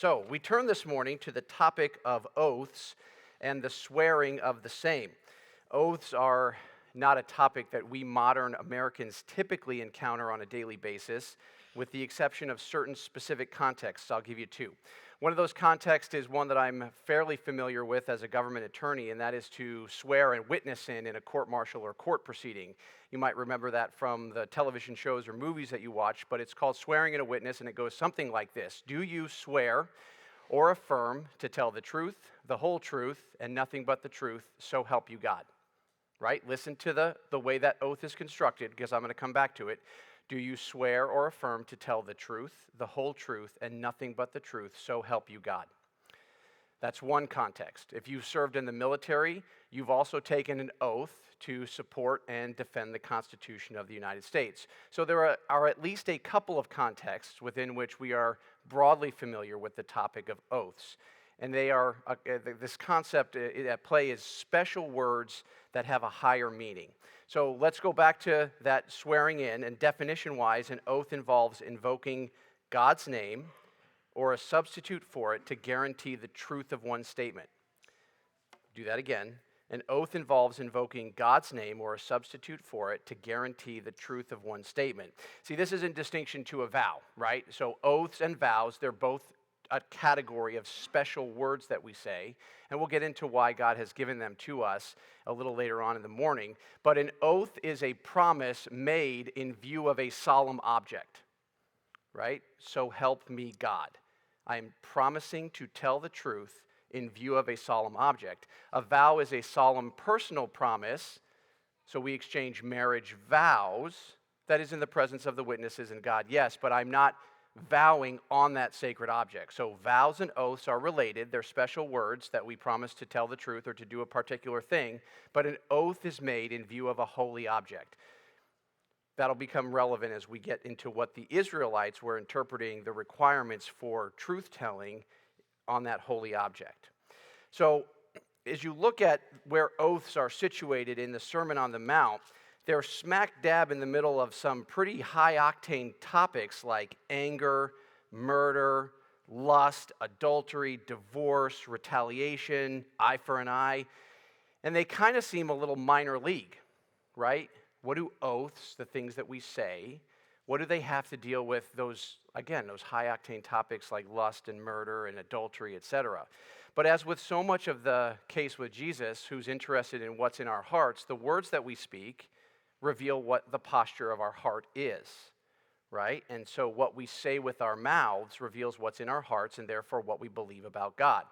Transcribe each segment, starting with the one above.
So, we turn this morning to the topic of oaths and the swearing of the same. Oaths are not a topic that we modern Americans typically encounter on a daily basis, with the exception of certain specific contexts. I'll give you two. One of those contexts is one that I'm fairly familiar with as a government attorney, and that is to swear and witness in a court-martial or court proceeding. You might remember that from the television shows or movies that you watch, but it's called swearing in a witness, and it goes something like this. Do you swear or affirm to tell the truth, the whole truth, and nothing but the truth, so help you God? Right? Listen to the way that oath is constructed, because I'm going to come back to it. Do you swear or affirm to tell the truth, the whole truth, and nothing but the truth, so help you God? That's one context. If you've served in the military, you've also taken an oath to support and defend the Constitution of the United States. So there are at least a couple of contexts within which we are broadly familiar with the topic of oaths. And they are, this concept at play is special words that have a higher meaning. So let's go back to that swearing in, and definition-wise, an oath involves invoking God's name or a substitute for it to guarantee the truth of one's statement. Do that again. An oath involves invoking God's name or a substitute for it to guarantee the truth of one's statement. See, this is in distinction to a vow, right? So oaths and vows, they're both a category of special words that we say, and we'll get into why God has given them to us a little later on in the morning. But an oath is a promise made in view of a solemn object, right? So help me God. I am promising to tell the truth in view of a solemn object. A vow is a solemn personal promise, so we exchange marriage vows. That is in the presence of the witnesses and God, yes, but I'm not vowing on that sacred object. So vows and oaths are related. They're special words that we promise to tell the truth or to do a particular thing, but an oath is made in view of a holy object. That'll become relevant as we get into what the Israelites were interpreting the requirements for truth-telling on that holy object. So as you look at where oaths are situated in the Sermon on the Mount, they're smack dab in the middle of some pretty high-octane topics like anger, murder, lust, adultery, divorce, retaliation, eye for an eye. And they kind of seem a little minor league, right? What do oaths, the things that we say, what do they have to deal with those high-octane topics like lust and murder and adultery, etc.? But as with so much of the case with Jesus, who's interested in what's in our hearts, the words that we speak reveal what the posture of our heart is, right? And so what we say with our mouths reveals what's in our hearts and therefore what we believe about God.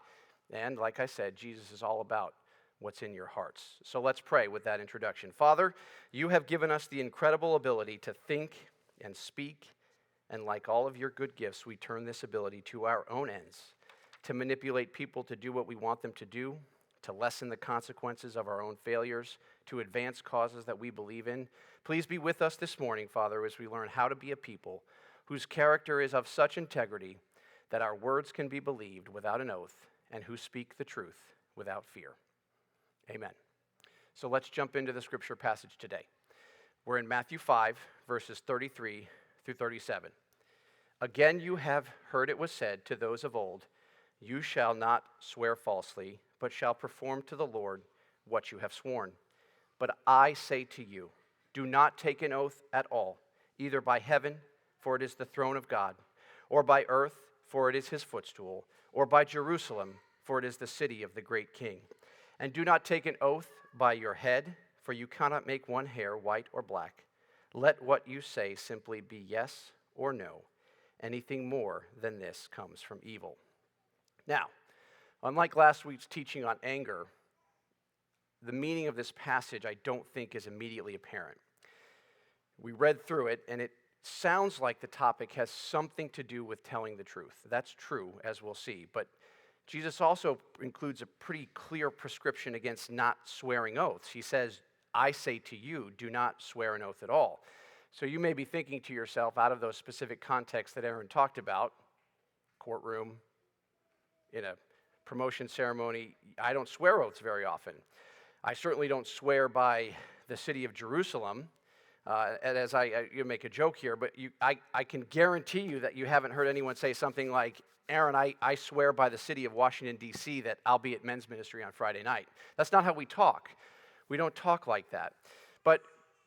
And like I said, Jesus is all about what's in your hearts. So let's pray with that introduction. Father, you have given us the incredible ability to think and speak, and like all of your good gifts, we turn this ability to our own ends, to manipulate people to do what we want them to do, to lessen the consequences of our own failures, to advance causes that we believe in. Please be with us this morning, Father, as we learn how to be a people whose character is of such integrity that our words can be believed without an oath, and who speak the truth without fear. Amen. So let's jump into the scripture passage today. We're in Matthew 5, verses 33 through 37. Again, you have heard it was said to those of old, you shall not swear falsely, but shall perform to the Lord what you have sworn. But I say to you, do not take an oath at all, either by heaven, for it is the throne of God, or by earth, for it is his footstool, or by Jerusalem, for it is the city of the great king. And do not take an oath by your head, for you cannot make one hair white or black. Let what you say simply be yes or no. Anything more than this comes from evil. Now, unlike last week's teaching on anger, the meaning of this passage I don't think is immediately apparent. We read through it, and it sounds like the topic has something to do with telling the truth. That's true, as we'll see, but Jesus also includes a pretty clear prescription against not swearing oaths. He says, I say to you, do not swear an oath at all. So you may be thinking to yourself, out of those specific contexts that Aaron talked about, courtroom, in a promotion ceremony, I don't swear oaths very often. I certainly don't swear by the city of Jerusalem. And as you make a joke here, but I can guarantee you that you haven't heard anyone say something like, Aaron, I swear by the city of Washington, D.C., that I'll be at men's ministry on Friday night. That's not how we talk. We don't talk like that. But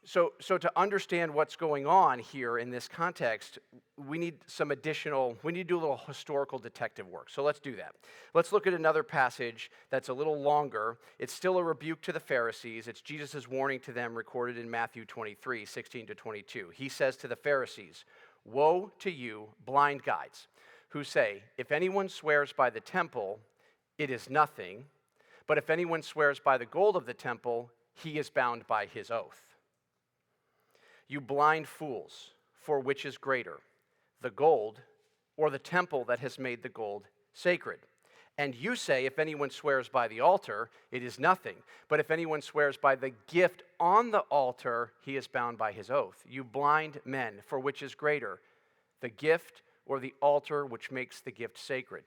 so to understand what's going on here in this context, we need to do a little historical detective work. So let's do that. Let's look at another passage that's a little longer. It's still a rebuke to the Pharisees. It's Jesus' warning to them recorded in Matthew 23, 16 to 22. He says to the Pharisees, "Woe to you, blind guides, who say, if anyone swears by the temple, it is nothing. But if anyone swears by the gold of the temple, he is bound by his oath. You blind fools, for which is greater, the gold or the temple that has made the gold sacred? And you say, if anyone swears by the altar, it is nothing. But if anyone swears by the gift on the altar, he is bound by his oath. You blind men, for which is greater, the gift or the altar which makes the gift sacred?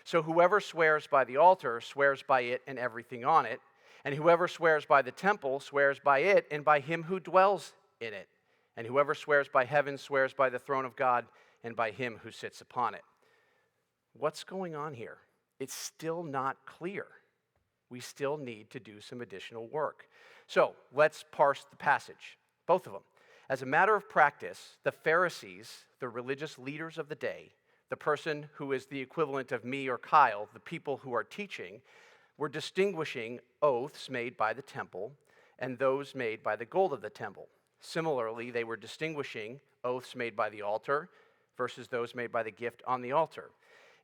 So whoever swears by the altar swears by it and everything on it. And whoever swears by the temple swears by it and by him who dwells in it. And whoever swears by heaven swears by the throne of God and by him who sits upon it." What's going on here? It's still not clear. We still need to do some additional work. So let's parse the passage, both of them. As a matter of practice, the Pharisees, the religious leaders of the day, the person who is the equivalent of me or Kyle, the people who are teaching, were distinguishing oaths made by the temple and those made by the gold of the temple. Similarly, they were distinguishing oaths made by the altar versus those made by the gift on the altar.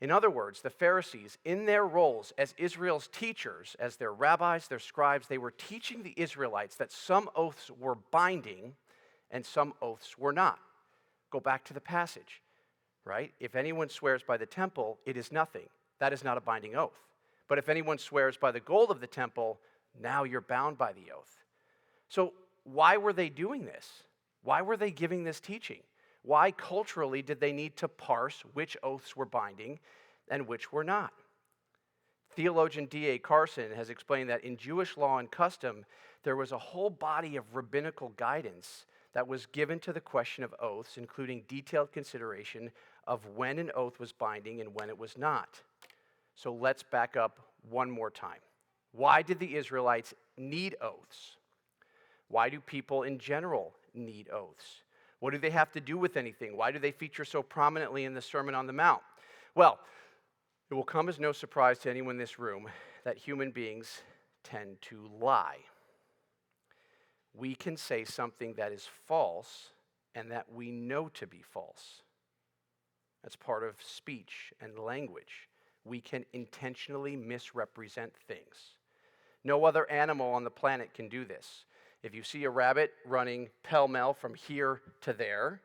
In other words, the Pharisees, in their roles as Israel's teachers, as their rabbis, their scribes, they were teaching the Israelites that some oaths were binding and some oaths were not. Go back to the passage, right? If anyone swears by the temple, it is nothing. That is not a binding oath. But if anyone swears by the gold of the temple, now you're bound by the oath. So why were they doing this? Why were they giving this teaching? Why culturally did they need to parse which oaths were binding and which were not? Theologian D.A. Carson has explained that in Jewish law and custom, there was a whole body of rabbinical guidance that was given to the question of oaths, including detailed consideration of when an oath was binding and when it was not. So let's back up one more time. Why did the Israelites need oaths? Why do people in general need oaths? What do they have to do with anything? Why do they feature so prominently in the Sermon on the Mount? Well, it will come as no surprise to anyone in this room that human beings tend to lie. We can say something that is false and that we know to be false. That's part of speech and language. We can intentionally misrepresent things. No other animal on the planet can do this. If you see a rabbit running pell-mell from here to there,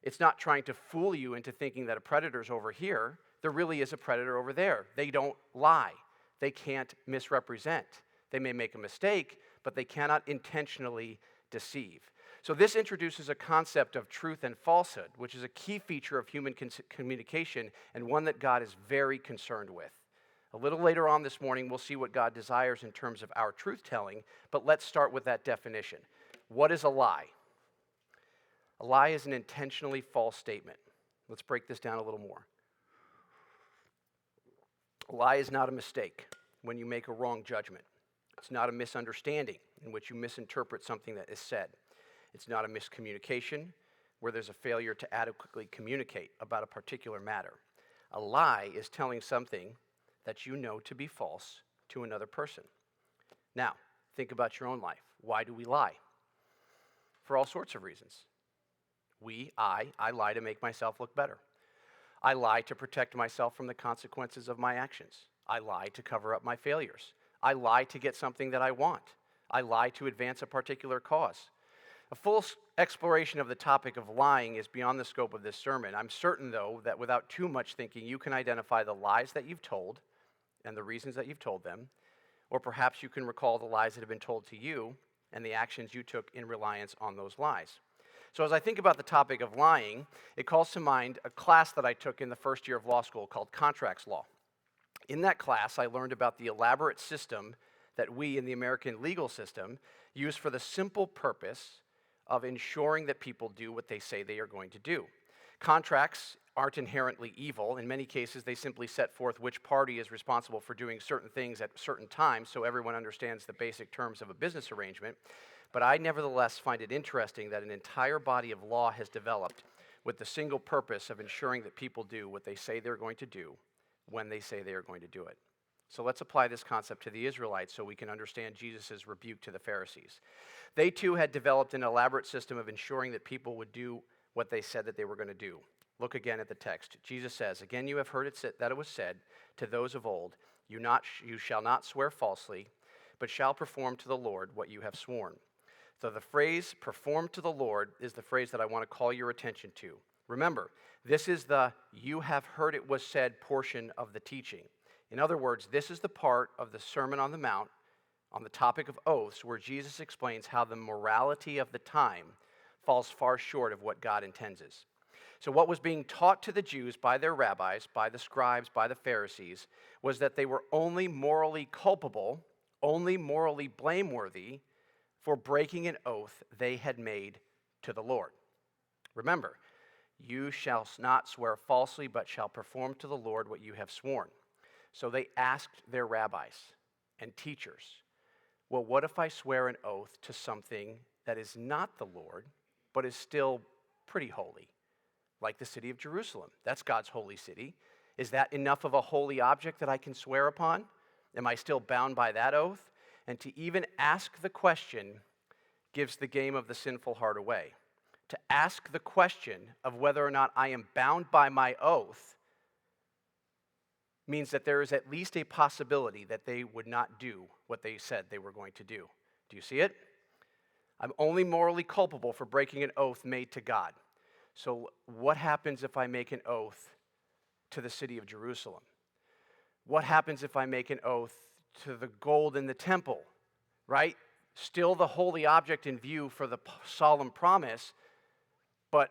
it's not trying to fool you into thinking that a predator's over here. There really is a predator over there. They don't lie. They can't misrepresent. They may make a mistake, but they cannot intentionally deceive. So this introduces a concept of truth and falsehood, which is a key feature of human communication and one that God is very concerned with. A little later on this morning, we'll see what God desires in terms of our truth-telling, but let's start with that definition. What is a lie? A lie is an intentionally false statement. Let's break this down a little more. A lie is not a mistake when you make a wrong judgment. It's not a misunderstanding in which you misinterpret something that is said. It's not a miscommunication where there's a failure to adequately communicate about a particular matter. A lie is telling something that you know to be false to another person. Now, think about your own life. Why do we lie? For all sorts of reasons. I lie to make myself look better. I lie to protect myself from the consequences of my actions. I lie to cover up my failures. I lie to get something that I want. I lie to advance a particular cause. A full exploration of the topic of lying is beyond the scope of this sermon. I'm certain, though, that without too much thinking, you can identify the lies that you've told and the reasons that you've told them, or perhaps you can recall the lies that have been told to you and the actions you took in reliance on those lies. So as I think about the topic of lying, it calls to mind a class that I took in the first year of law school called Contracts Law. In that class, I learned about the elaborate system that we in the American legal system use for the simple purpose of ensuring that people do what they say they are going to do. Contracts aren't inherently evil. In many cases, they simply set forth which party is responsible for doing certain things at certain times so everyone understands the basic terms of a business arrangement. But I nevertheless find it interesting that an entire body of law has developed with the single purpose of ensuring that people do what they say they're going to do when they say they are going to do it. So let's apply this concept to the Israelites so we can understand Jesus' rebuke to the Pharisees. They too had developed an elaborate system of ensuring that people would do what they said that they were going to do. Look again at the text. Jesus says, "Again you have heard that it was said to those of old, you shall not swear falsely, but shall perform to the Lord what you have sworn." So the phrase "perform to the Lord" is the phrase that I want to call your attention to. Remember, this is the "you have heard it was said" portion of the teaching. In other words, this is the part of the Sermon on the Mount on the topic of oaths where Jesus explains how the morality of the time falls far short of what God intends. So what was being taught to the Jews by their rabbis, by the scribes, by the Pharisees, was that they were only morally culpable, only morally blameworthy for breaking an oath they had made to the Lord. Remember, you shall not swear falsely, but shall perform to the Lord what you have sworn. So they asked their rabbis and teachers, well, what if I swear an oath to something that is not the Lord, but is still pretty holy, like the city of Jerusalem? That's God's holy city. Is that enough of a holy object that I can swear upon? Am I still bound by that oath? And to even ask the question gives the game of the sinful heart away. To ask the question of whether or not I am bound by my oath means that there is at least a possibility that they would not do what they said they were going to do. Do you see it? I'm only morally culpable for breaking an oath made to God. So what happens if I make an oath to the city of Jerusalem? What happens if I make an oath to the gold in the temple, right? Still the holy object in view for the solemn promise, but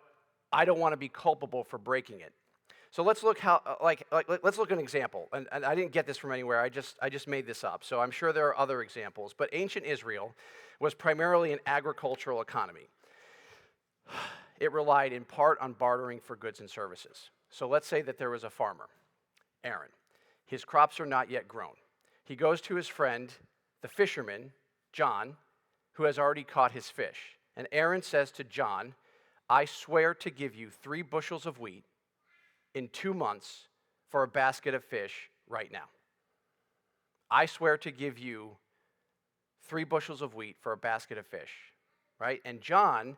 I don't want to be culpable for breaking it. So let's look let's look at an example. And I didn't get this from anywhere. I just made this up. So I'm sure there are other examples. But ancient Israel was primarily an agricultural economy. It relied in part on bartering for goods and services. So let's say that there was a farmer, Aaron. His crops are not yet grown. He goes to his friend, the fisherman, John, who has already caught his fish. And Aaron says to John, I swear to give you 3 bushels of wheat in 2 months for a basket of fish right now. I swear to give you 3 bushels of wheat for a basket of fish, right? And John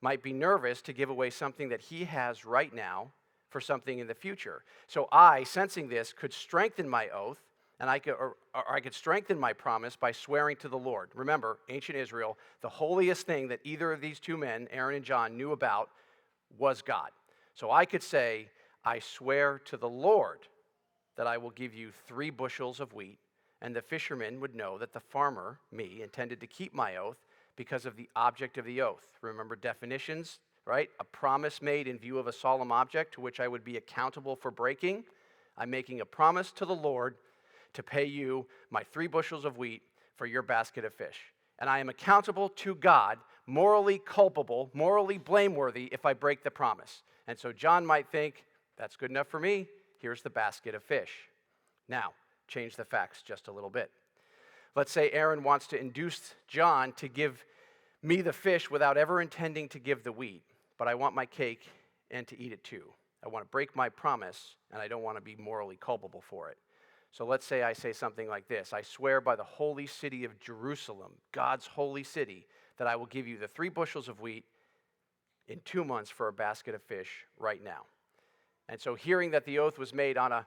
might be nervous to give away something that he has right now for something in the future. So I, sensing this, could strengthen my oath, and I could strengthen my promise by swearing to the Lord. Remember, ancient Israel, the holiest thing that either of these 2 men, Aaron and John, knew about was God. So I could say, I swear to the Lord that I will give you 3 bushels of wheat, and the fisherman would know that the farmer, me, intended to keep my oath because of the object of the oath. Remember definitions, right? A promise made in view of a solemn object to which I would be accountable for breaking. I'm making a promise to the Lord to pay you my 3 bushels of wheat for your basket of fish. And I am accountable to God, morally culpable, morally blameworthy if I break the promise. And so John might think, that's good enough for me. Here's the basket of fish. Now, change the facts just a little bit. Let's say Aaron wants to induce John to give me the fish without ever intending to give the wheat, but I want my cake and to eat it too. I want to break my promise, and I don't want to be morally culpable for it. So let's say I say something like this. I swear by the holy city of Jerusalem, God's holy city, that I will give you the 3 bushels of wheat in 2 months for a basket of fish right now. And so hearing that the oath was made on a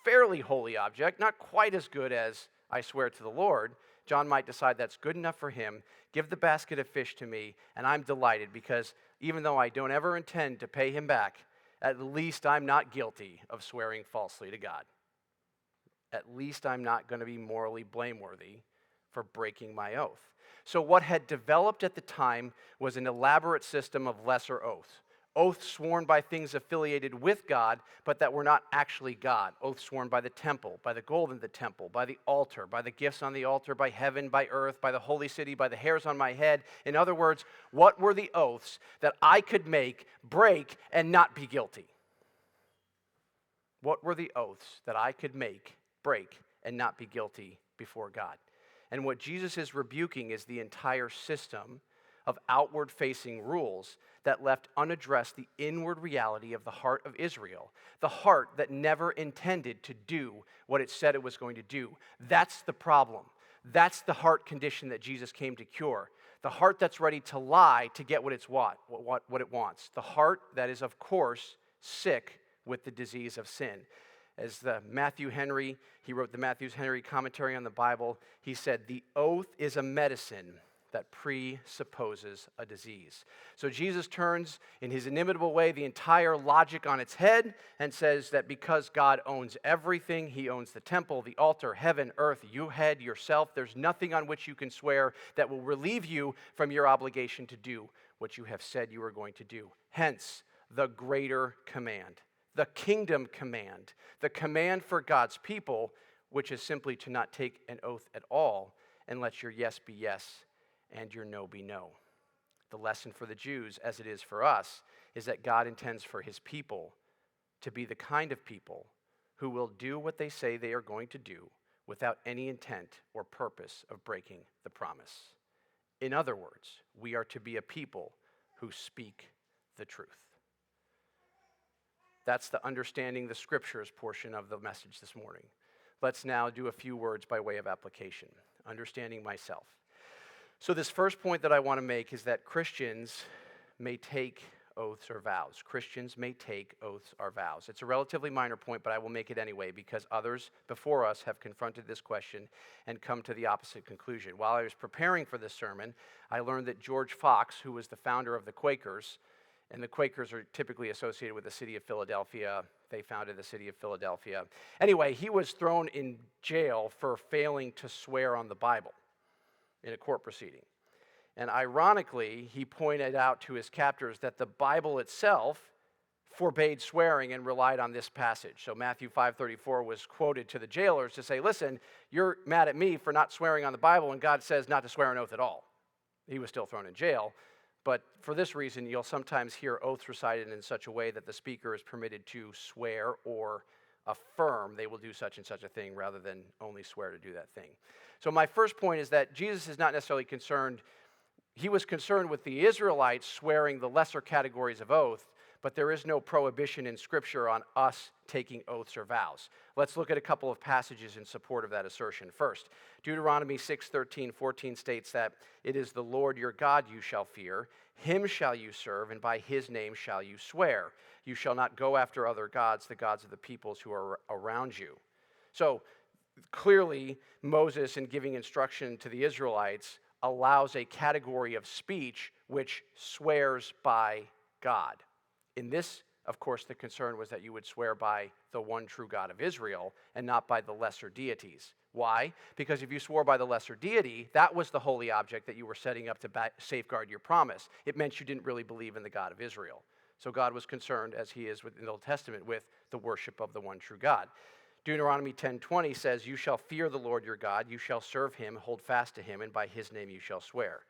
fairly holy object, not quite as good as I swear to the Lord, John might decide that's good enough for him, give the basket of fish to me, and I'm delighted because even though I don't ever intend to pay him back, at least I'm not guilty of swearing falsely to God. At least I'm not going to be morally blameworthy for breaking my oath. So what had developed at the time was an elaborate system of lesser oaths. Oaths sworn by things affiliated with God, but that were not actually God. Oaths sworn by the temple, by the gold in the temple, by the altar, by the gifts on the altar, by heaven, by earth, by the holy city, by the hairs on my head. In other words, what were the oaths that I could make, break, and not be guilty? What were the oaths that I could make, break, and not be guilty before God? And what Jesus is rebuking is the entire system of outward-facing rules that left unaddressed the inward reality of the heart of Israel, the heart that never intended to do what it said it was going to do. That's the problem. That's the heart condition that Jesus came to cure. The heart that's ready to lie to get what it wants. The heart that is, of course, sick with the disease of sin. As Matthew Henry, he wrote the Matthew Henry commentary on the Bible, he said, the oath is a medicine that presupposes a disease. So Jesus turns, in his inimitable way, the entire logic on its head and says that because God owns everything, he owns the temple, the altar, heaven, earth, you head, yourself, there's nothing on which you can swear that will relieve you from your obligation to do what you have said you are going to do. Hence, the greater command, the kingdom command, the command for God's people, which is simply to not take an oath at all and let your yes be yes and your no be no. The lesson for the Jews, as it is for us, is that God intends for his people to be the kind of people who will do what they say they are going to do without any intent or purpose of breaking the promise. In other words, we are to be a people who speak the truth. That's the understanding the scriptures portion of the message this morning. Let's now do a few words by way of application. Understanding myself. So this first point that I want to make is that Christians may take oaths or vows. Christians may take oaths or vows. It's a relatively minor point, but I will make it anyway because others before us have confronted this question and come to the opposite conclusion. While I was preparing for this sermon, I learned that George Fox, who was the founder of the Quakers, and the Quakers are typically associated with the city of Philadelphia. They founded the city of Philadelphia. Anyway, he was thrown in jail for failing to swear on the Bible in a court proceeding. And ironically, he pointed out to his captors that the Bible itself forbade swearing and relied on this passage. So Matthew 5:34 was quoted to the jailers to say, listen, you're mad at me for not swearing on the Bible, and God says not to swear an oath at all. He was still thrown in jail. But for this reason, you'll sometimes hear oaths recited in such a way that the speaker is permitted to swear or affirm they will do such and such a thing rather than only swear to do that thing. So my first point is that Jesus is not necessarily concerned. He was concerned with the Israelites swearing the lesser categories of oath, but there is no prohibition in Scripture on us taking oaths or vows. Let's look at a couple of passages in support of that assertion. First, Deuteronomy 6:13-14 states that it is the Lord your God you shall fear, him shall you serve, and by his name shall you swear. You shall not go after other gods, the gods of the peoples who are around you. So clearly, Moses, in giving instruction to the Israelites, allows a category of speech which swears by God. In this, of course, the concern was that you would swear by the one true God of Israel and not by the lesser deities. Why? Because if you swore by the lesser deity, that was the holy object that you were setting up to safeguard your promise. It meant you didn't really believe in the God of Israel. So God was concerned, as he is in the Old Testament, with the worship of the one true God. Deuteronomy 10:20 says, you shall fear the Lord your God, you shall serve him, hold fast to him, and by his name you shall swear.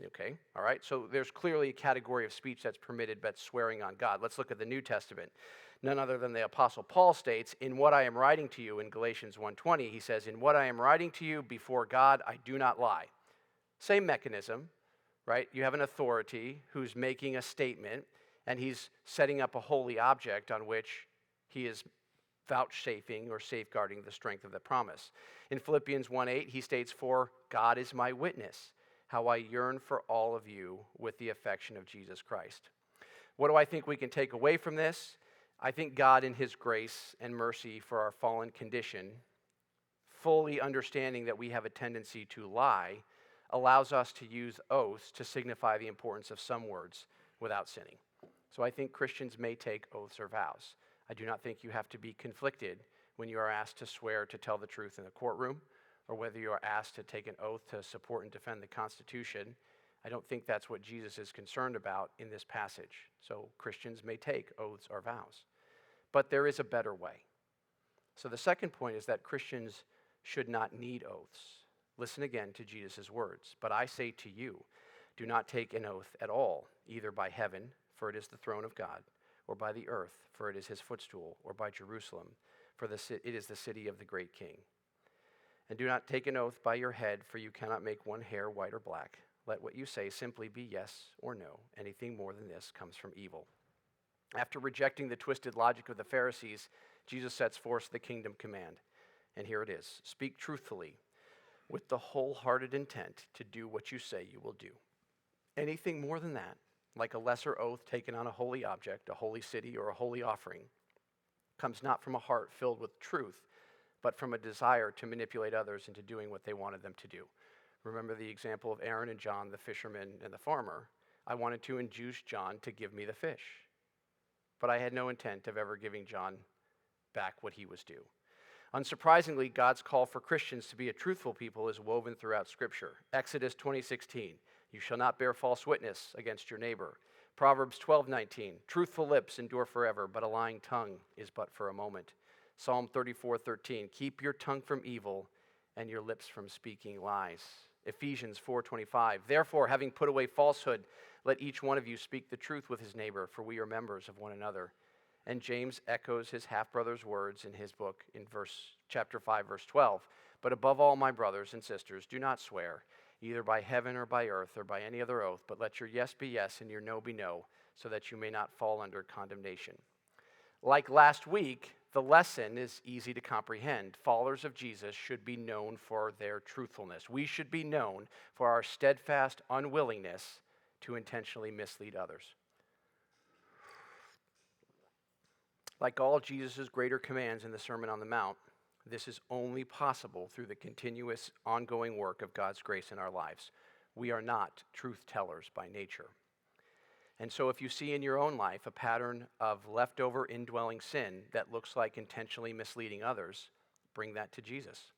Okay, all right, so there's clearly a category of speech that's permitted, but swearing on God. Let's look at the New Testament. None other than the Apostle Paul states, in what I am writing to you, in Galatians 1:20, he says, in what I am writing to you before God, I do not lie. Same mechanism, right? You have an authority who's making a statement, and he's setting up a holy object on which he is vouchsafing or safeguarding the strength of the promise. In Philippians 1:8, he states, for God is my witness, how I yearn for all of you with the affection of Jesus Christ. What do I think we can take away from this? I think God, in his grace and mercy for our fallen condition, fully understanding that we have a tendency to lie, allows us to use oaths to signify the importance of some words without sinning. So I think Christians may take oaths or vows. I do not think you have to be conflicted when you are asked to swear to tell the truth in a courtroom, or whether you are asked to take an oath to support and defend the Constitution. I don't think that's what Jesus is concerned about in this passage. So Christians may take oaths or vows. But there is a better way. So the second point is that Christians should not need oaths. Listen again to Jesus' words. But I say to you, do not take an oath at all, either by heaven, for it is the throne of God, or by the earth, for it is his footstool, or by Jerusalem, for it is the city of the great king. And do not take an oath by your head, for you cannot make one hair white or black. Let what you say simply be yes or no. Anything more than this comes from evil. After rejecting the twisted logic of the Pharisees, Jesus sets forth the kingdom command. And here it is. Speak truthfully with the wholehearted intent to do what you say you will do. Anything more than that, like a lesser oath taken on a holy object, a holy city, or a holy offering, comes not from a heart filled with truth, but from a desire to manipulate others into doing what they wanted them to do. Remember the example of Aaron and John, the fisherman and the farmer. I wanted to induce John to give me the fish, but I had no intent of ever giving John back what he was due. Unsurprisingly, God's call for Christians to be a truthful people is woven throughout Scripture. Exodus 20:16, you shall not bear false witness against your neighbor. Proverbs 12:19, truthful lips endure forever, but a lying tongue is but for a moment. Psalm 34:13, keep your tongue from evil and your lips from speaking lies. Ephesians 4:25, therefore, having put away falsehood, let each one of you speak the truth with his neighbor, for we are members of one another. And James echoes his half-brother's words in his book in chapter 5, verse 12. But above all, my brothers and sisters, do not swear, either by heaven or by earth or by any other oath, but let your yes be yes and your no be no, so that you may not fall under condemnation. Like last week, the lesson is easy to comprehend. Followers of Jesus should be known for their truthfulness. We should be known for our steadfast unwillingness to intentionally mislead others. Like all Jesus' greater commands in the Sermon on the Mount, this is only possible through the continuous, ongoing work of God's grace in our lives. We are not truth tellers by nature. And so if you see in your own life a pattern of leftover indwelling sin that looks like intentionally misleading others, bring that to Jesus.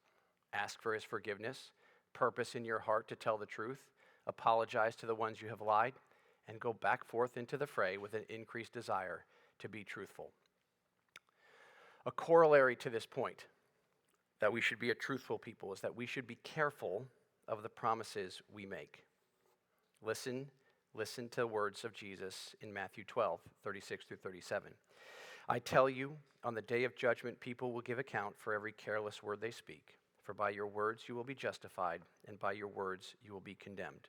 Ask for his forgiveness, purpose in your heart to tell the truth, apologize to the ones you have lied, and go back forth into the fray with an increased desire to be truthful. A corollary to this point, that we should be a truthful people, is that we should be careful of the promises we make. Listen to words of Jesus in Matthew 12:36 through 37. I tell you, on the day of judgment, people will give account for every careless word they speak. For by your words you will be justified, and by your words you will be condemned.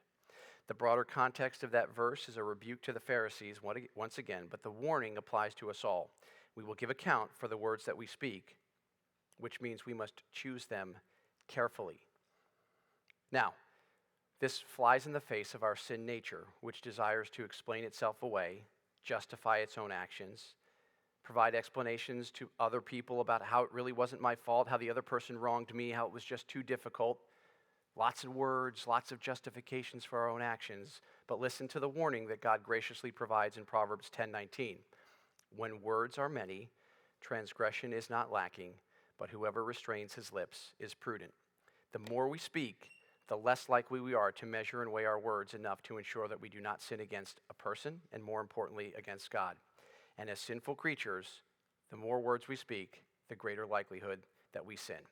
The broader context of that verse is a rebuke to the Pharisees once again, but the warning applies to us all. We will give account for the words that we speak, which means we must choose them carefully. Now, this flies in the face of our sin nature, which desires to explain itself away, justify its own actions, provide explanations to other people about how it really wasn't my fault, how the other person wronged me, how it was just too difficult. Lots of words, lots of justifications for our own actions. But listen to the warning that God graciously provides in Proverbs 10:19. When words are many, transgression is not lacking, but whoever restrains his lips is prudent. The more we speak, the less likely we are to measure and weigh our words enough to ensure that we do not sin against a person, and more importantly, against God. And as sinful creatures, the more words we speak, the greater likelihood that we sin.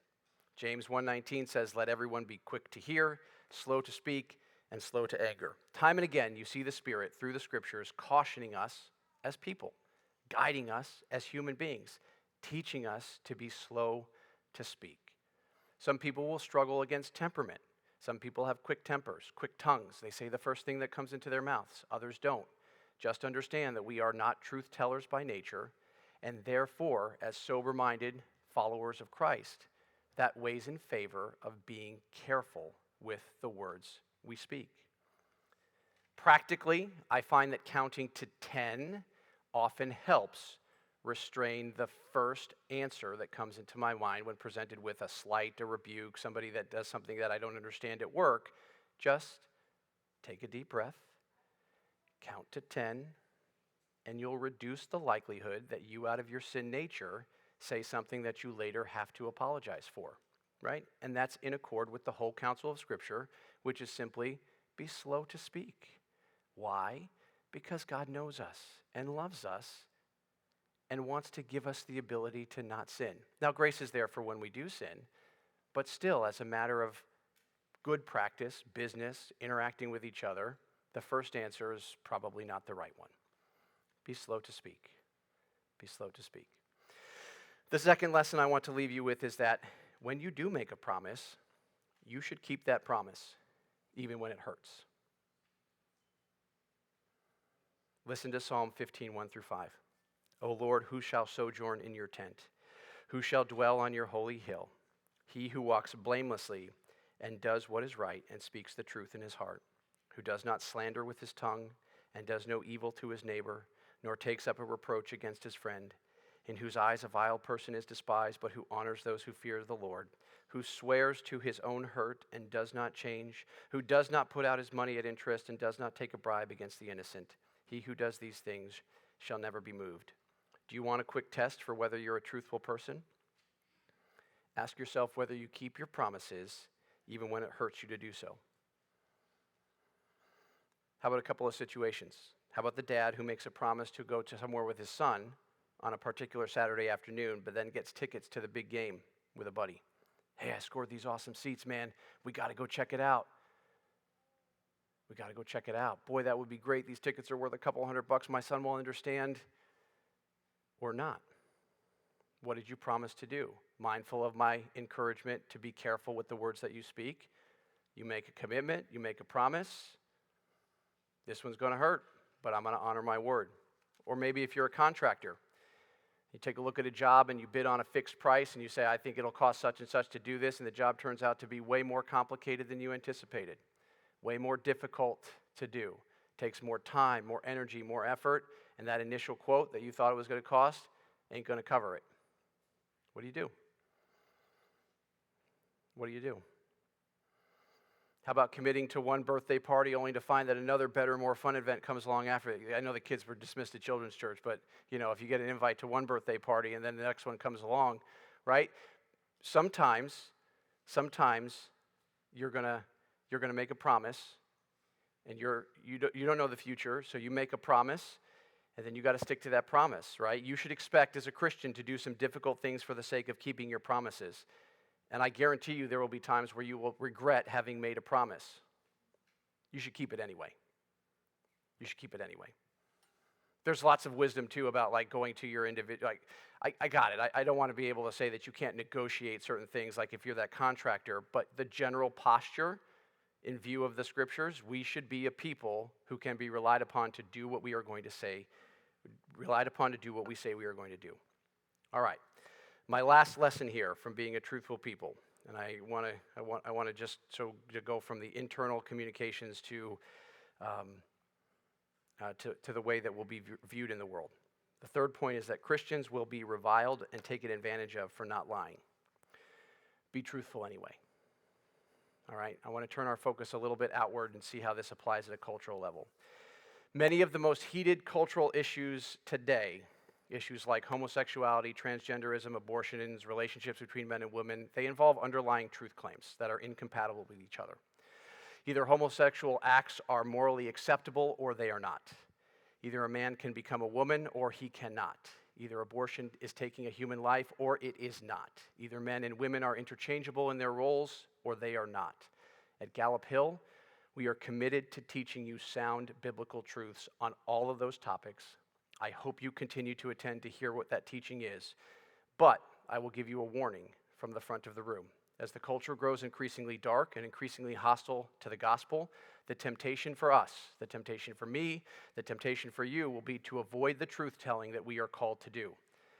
James 1:19 says, let everyone be quick to hear, slow to speak, and slow to anger. Time and again, you see the Spirit through the Scriptures cautioning us as people, guiding us as human beings, teaching us to be slow to speak. Some people will struggle against temperament. Some people have quick tempers, quick tongues. They say the first thing that comes into their mouths. Others don't. Just understand that we are not truth tellers by nature, and therefore, as sober-minded followers of Christ, that weighs in favor of being careful with the words we speak. Practically, I find that counting to 10 often helps restrain the first answer that comes into my mind when presented with a slight, a rebuke, somebody that does something that I don't understand at work. Just take a deep breath, count to 10, and you'll reduce the likelihood that you, out of your sin nature, say something that you later have to apologize for, right? And that's in accord with the whole counsel of Scripture, which is simply be slow to speak. Why? Because God knows us and loves us and wants to give us the ability to not sin. Now, grace is there for when we do sin, but still, as a matter of good practice, business, interacting with each other, the first answer is probably not the right one. Be slow to speak. Be slow to speak. The second lesson I want to leave you with is that when you do make a promise, you should keep that promise, even when it hurts. Listen to Psalm 15, 1 through 5. O Lord, who shall sojourn in your tent? Who shall dwell on your holy hill? He who walks blamelessly and does what is right and speaks the truth in his heart, who does not slander with his tongue and does no evil to his neighbor, nor takes up a reproach against his friend, in whose eyes a vile person is despised, but who honors those who fear the Lord, who swears to his own hurt and does not change, who does not put out his money at interest and does not take a bribe against the innocent. He who does these things shall never be moved. Do you want a quick test for whether you're a truthful person? Ask yourself whether you keep your promises even when it hurts you to do so. How about a couple of situations? How about the dad who makes a promise to go to somewhere with his son on a particular Saturday afternoon, but then gets tickets to the big game with a buddy? Hey, I scored these awesome seats, man. We got to go check it out. We got to go check it out. Boy, that would be great. These tickets are worth a couple $100. My son will understand. Or not. What did you promise to do? Mindful of my encouragement to be careful with the words that you speak. You make a commitment, you make a promise. This one's going to hurt, but I'm going to honor my word. Or maybe if you're a contractor, you take a look at a job and you bid on a fixed price and you say, I think it'll cost such and such to do this, and the job turns out to be way more complicated than you anticipated, way more difficult to do. Takes more time, more energy, more effort, and that initial quote that you thought it was going to cost ain't going to cover it. What do you do? What do you do? How about committing to one birthday party only to find that another better, more fun event comes along after it? I know the kids were dismissed at children's church, but if you get an invite to one birthday party and then the next one comes along, right? Sometimes you're gonna make a promise, and you don't know the future, so you make a promise, and then you got to stick to that promise, right? You should expect as a Christian to do some difficult things for the sake of keeping your promises. And I guarantee you there will be times where you will regret having made a promise. You should keep it anyway. You should keep it anyway. There's lots of wisdom, too, about going to your individual. I got it. I don't want to be able to say that you can't negotiate certain things, like if you're that contractor. But the general posture, in view of the scriptures, we should be a people who can be relied upon to do what we are going to say, relied upon to do what we say we are going to do. All right. My last lesson here from being a truthful people, and I want to just to go from the internal communications to the way that we'll be viewed in the world. The third point is that Christians will be reviled and taken advantage of for not lying. Be truthful anyway. All right, I want to turn our focus a little bit outward and see how this applies at a cultural level. Many of the most heated cultural issues today, issues like homosexuality, transgenderism, abortions, relationships between men and women, they involve underlying truth claims that are incompatible with each other. Either homosexual acts are morally acceptable or they are not. Either a man can become a woman or he cannot. Either abortion is taking a human life or it is not. Either men and women are interchangeable in their roles or they are not. At Gallup Hill, we are committed to teaching you sound biblical truths on all of those topics. I hope you continue to attend to hear what that teaching is. But I will give you a warning from the front of the room. As the culture grows increasingly dark and increasingly hostile to the gospel, the temptation for us, the temptation for me, the temptation for you will be to avoid the truth-telling that we are called to do.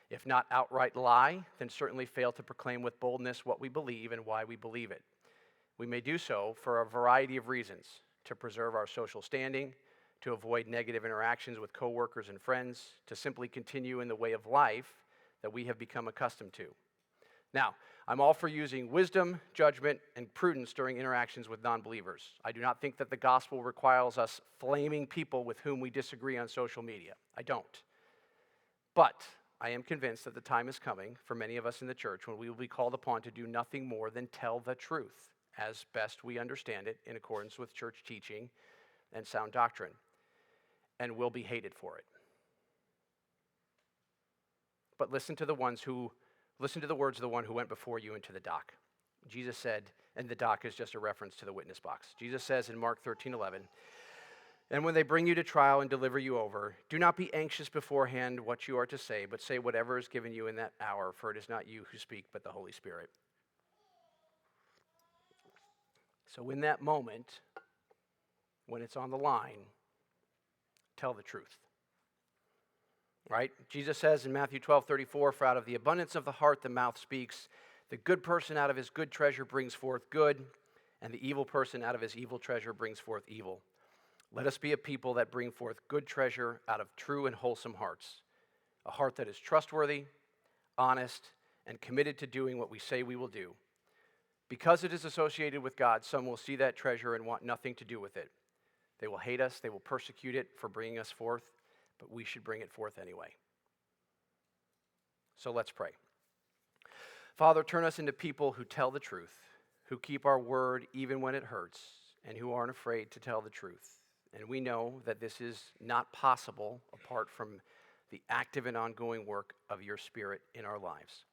If not outright lie, then certainly fail to proclaim with boldness what we believe and why we believe it. We may do so for a variety of reasons: to preserve our social standing, to avoid negative interactions with coworkers and friends, to simply continue in the way of life that we have become accustomed to. Now, I'm all for using wisdom, judgment, and prudence during interactions with non-believers. I do not think that the gospel requires us flaming people with whom we disagree on social media. I don't. But I am convinced that the time is coming for many of us in the church when we will be called upon to do nothing more than tell the truth as best we understand it in accordance with church teaching and sound doctrine, and will be hated for it. But listen to the words of the one who went before you into the dock. Jesus said, and the dock is just a reference to the witness box. Jesus says in Mark 13:11, and when they bring you to trial and deliver you over, do not be anxious beforehand what you are to say, but say whatever is given you in that hour, for it is not you who speak, but the Holy Spirit. So in that moment, when it's on the line, tell the truth. Right? Jesus says in Matthew 12:34, for out of the abundance of the heart the mouth speaks. The good person out of his good treasure brings forth good, and the evil person out of his evil treasure brings forth evil. Let us be a people that bring forth good treasure out of true and wholesome hearts, a heart that is trustworthy, honest, and committed to doing what we say we will do. Because it is associated with God, some will see that treasure and want nothing to do with it. They will hate us, they will persecute it for bringing us forth, but we should bring it forth anyway. So let's pray. Father, turn us into people who tell the truth, who keep our word even when it hurts, and who aren't afraid to tell the truth. And we know that this is not possible apart from the active and ongoing work of your Spirit in our lives.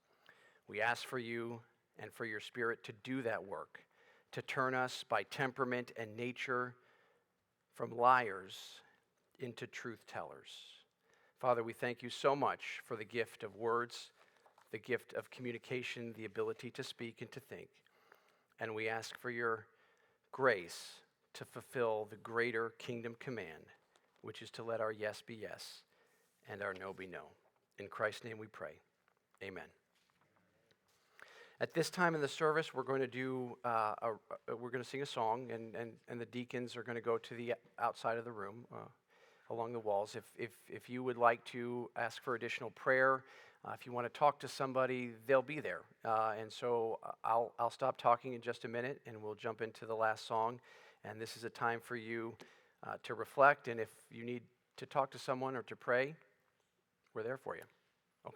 We ask for you and for your Spirit to do that work, to turn us by temperament and nature from liars into truth tellers. Father, we thank you so much for the gift of words, the gift of communication, the ability to speak and to think. And we ask for your grace to fulfill the greater kingdom command, which is to let our yes be yes and our no be no. In Christ's name we pray. Amen. At this time in the service, we're going to sing a song, and the deacons are going to go to the outside of the room along the walls. If you would like to ask for additional prayer, if you want to talk to somebody, they'll be there. And so I'll stop talking in just a minute, and we'll jump into the last song. And this is a time for you to reflect, and if you need to talk to someone or to pray, we're there for you.